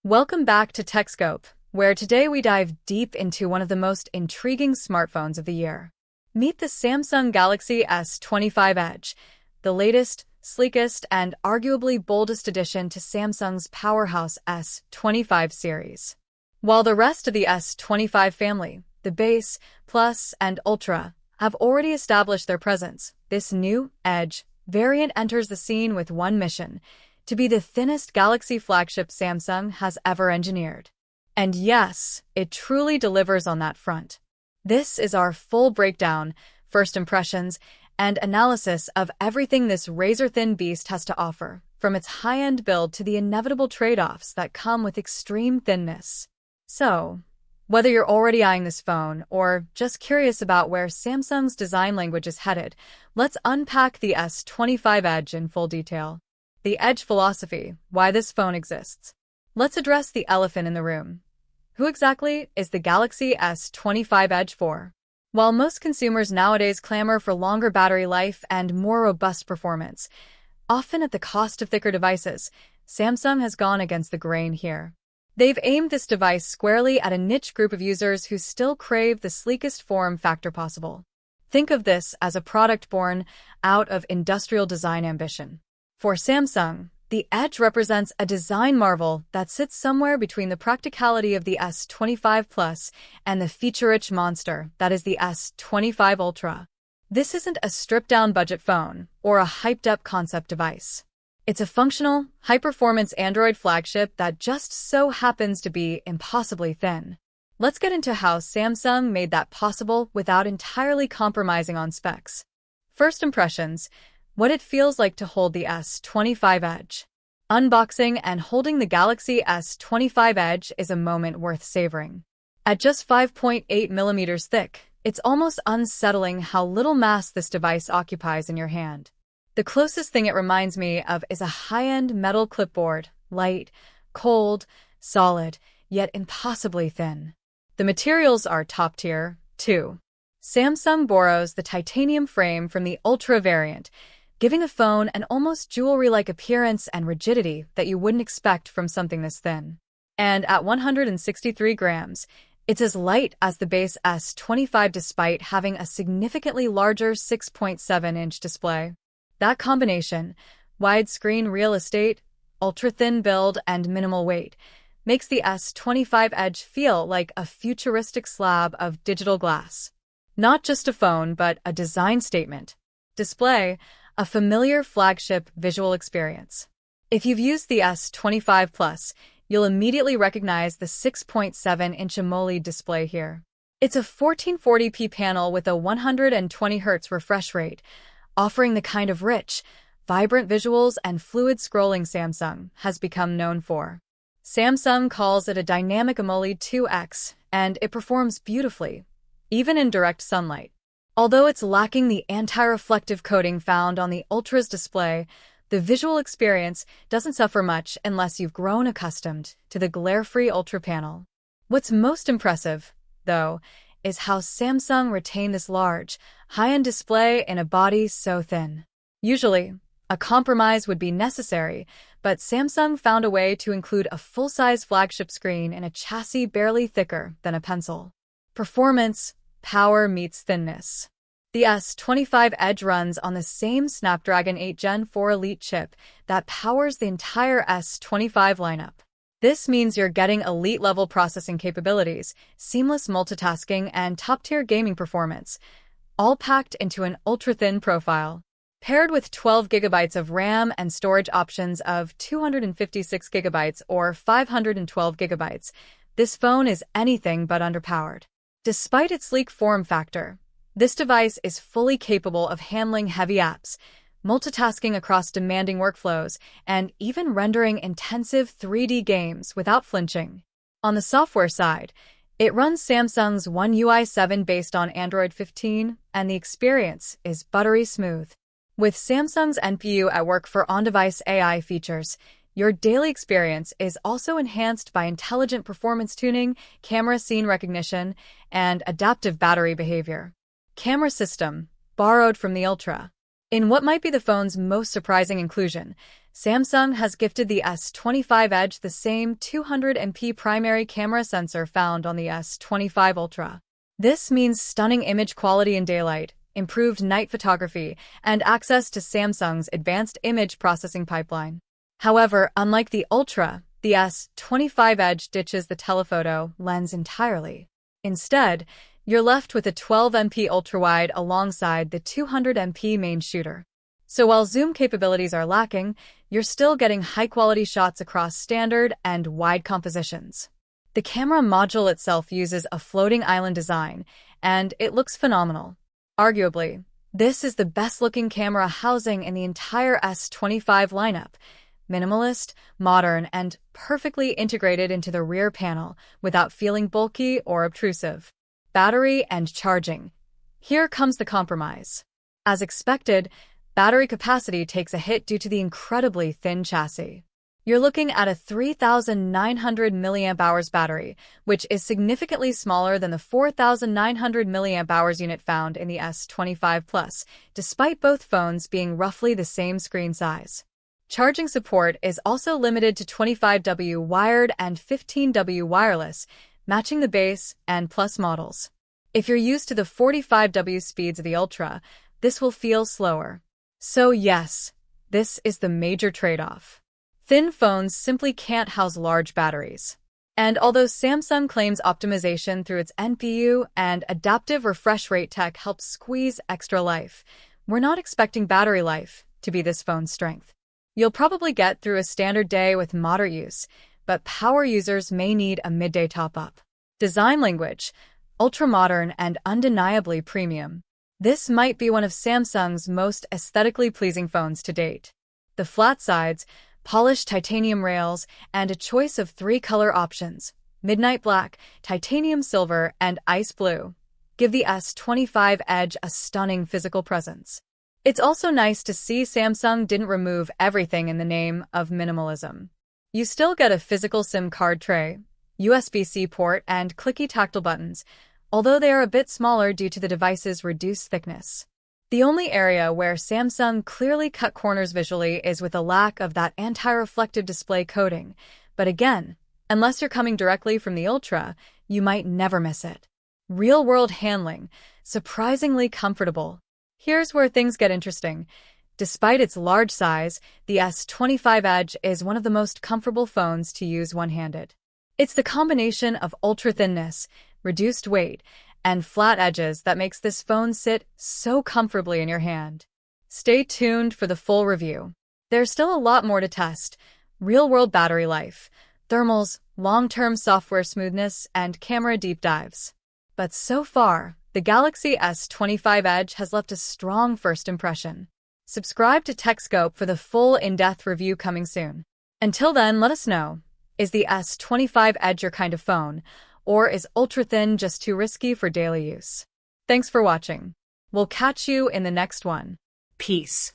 Welcome back to TechScope, where today we dive deep into one of the most intriguing smartphones of the year. Meet the Samsung Galaxy S25 Edge, the latest, sleekest, and arguably boldest addition to Samsung's powerhouse S25 series. While the rest of the S25 family, the Base, Plus, and Ultra, have already established their presence, this new Edge variant enters the scene with one mission: to be the thinnest Galaxy flagship Samsung has ever engineered. And yes, it truly delivers on that front. This is our full breakdown, first impressions, and analysis of everything this razor-thin beast has to offer, from its high-end build to the inevitable trade-offs that come with extreme thinness. So, whether you're already eyeing this phone or just curious about where Samsung's design language is headed, let's unpack the S25 Edge in full detail. The Edge philosophy, why this phone exists. Let's address the elephant in the room. Who exactly is the Galaxy S25 Edge for? While most consumers nowadays clamor for longer battery life and more robust performance, often at the cost of thicker devices, Samsung has gone against the grain here. They've aimed this device squarely at a niche group of users who still crave the sleekest form factor possible. Think of this as a product born out of industrial design ambition. For Samsung, the Edge represents a design marvel that sits somewhere between the practicality of the S25 Plus and the feature-rich monster that is the S25 Ultra. This isn't a stripped-down budget phone or a hyped-up concept device. It's a functional, high-performance Android flagship that just so happens to be impossibly thin. Let's get into how Samsung made that possible without entirely compromising on specs. First impressions: what it feels like to hold the S25 Edge. Unboxing and holding the Galaxy S25 Edge is a moment worth savoring. At just 5.8 millimeters thick, it's almost unsettling how little mass this device occupies in your hand. The closest thing it reminds me of is a high-end metal clipboard, light, cold, solid, yet impossibly thin. The materials are top tier, too. Samsung borrows the titanium frame from the Ultra variant, giving the phone an almost jewelry-like appearance and rigidity that you wouldn't expect from something this thin. And at 163 grams, it's as light as the base S25 despite having a significantly larger 6.7-inch display. That combination, widescreen real estate, ultra-thin build, and minimal weight, makes the S25 Edge feel like a futuristic slab of digital glass. Not just a phone, but a design statement. Display: a familiar flagship visual experience. If you've used the S25 Plus, you'll immediately recognize the 6.7-inch AMOLED display here. It's a 1440p panel with a 120Hz refresh rate, offering the kind of rich, vibrant visuals and fluid scrolling Samsung has become known for. Samsung calls it a dynamic AMOLED 2X, and it performs beautifully, even in direct sunlight. Although it's lacking the anti-reflective coating found on the Ultra's display, the visual experience doesn't suffer much unless you've grown accustomed to the glare-free Ultra panel. What's most impressive, though, is how Samsung retained this large, high-end display in a body so thin. Usually, a compromise would be necessary, but Samsung found a way to include a full-size flagship screen in a chassis barely thicker than a pencil. Performance, power meets thinness. The S25 Edge runs on the same Snapdragon 8 Gen 4 Elite chip that powers the entire S25 lineup. This means you're getting elite-level processing capabilities, seamless multitasking, and top-tier gaming performance, all packed into an ultra-thin profile. Paired with 12 GB of RAM and storage options of 256 GB or 512 GB, this phone is anything but underpowered. Despite its sleek form factor, this device is fully capable of handling heavy apps, multitasking across demanding workflows, and even rendering intensive 3D games without flinching. On the software side, it runs Samsung's One UI 7 based on Android 15, and the experience is buttery smooth. With Samsung's NPU at work for on-device AI features, your daily experience is also enhanced by intelligent performance tuning, camera scene recognition, and adaptive battery behavior. Camera system, borrowed from the Ultra. In what might be the phone's most surprising inclusion, Samsung has gifted the S25 Edge the same 200MP primary camera sensor found on the S25 Ultra. This means stunning image quality in daylight, improved night photography, and access to Samsung's advanced image processing pipeline. However, unlike the Ultra, the S25 Edge ditches the telephoto lens entirely. Instead, you're left with a 12MP ultrawide alongside the 200MP main shooter. So while zoom capabilities are lacking, you're still getting high-quality shots across standard and wide compositions. The camera module itself uses a floating island design, and it looks phenomenal. Arguably, this is the best-looking camera housing in the entire S25 lineup. Minimalist, modern, and perfectly integrated into the rear panel without feeling bulky or obtrusive. Battery and charging. Here comes the compromise. As expected, battery capacity takes a hit due to the incredibly thin chassis. You're looking at a 3,900 mAh battery, which is significantly smaller than the 4,900 mAh unit found in the S25 Plus, despite both phones being roughly the same screen size. Charging support is also limited to 25W wired and 15W wireless, matching the base and Plus models. If you're used to the 45W speeds of the Ultra, this will feel slower. So yes, this is the major trade-off. Thin phones simply can't house large batteries. And although Samsung claims optimization through its NPU and adaptive refresh rate tech helps squeeze extra life, we're not expecting battery life to be this phone's strength. You'll probably get through a standard day with moderate use, but power users may need a midday top-up. Design language, ultra-modern and undeniably premium. This might be one of Samsung's most aesthetically pleasing phones to date. The flat sides, polished titanium rails, and a choice of 3 color options, midnight black, titanium silver, and ice blue, give the S25 Edge a stunning physical presence. It's also nice to see Samsung didn't remove everything in the name of minimalism. You still get a physical SIM card tray, USB-C port, and clicky tactile buttons, although they are a bit smaller due to the device's reduced thickness. The only area where Samsung clearly cut corners visually is with a lack of that anti-reflective display coating, but again, unless you're coming directly from the Ultra, you might never miss it. Real-world handling, surprisingly comfortable. Here's where things get interesting. Despite its large size, the S25 Edge is one of the most comfortable phones to use one-handed. It's the combination of ultra-thinness, reduced weight, and flat edges that makes this phone sit so comfortably in your hand. Stay tuned for the full review. There's still a lot more to test: real-world battery life, thermals, long-term software smoothness, and camera deep dives. But so far, the Galaxy S25 Edge has left a strong first impression. Subscribe to TechScope for the full in-depth review coming soon. Until then, let us know, is the S25 Edge your kind of phone, or is ultra-thin just too risky for daily use? Thanks for watching. We'll catch you in the next one. Peace.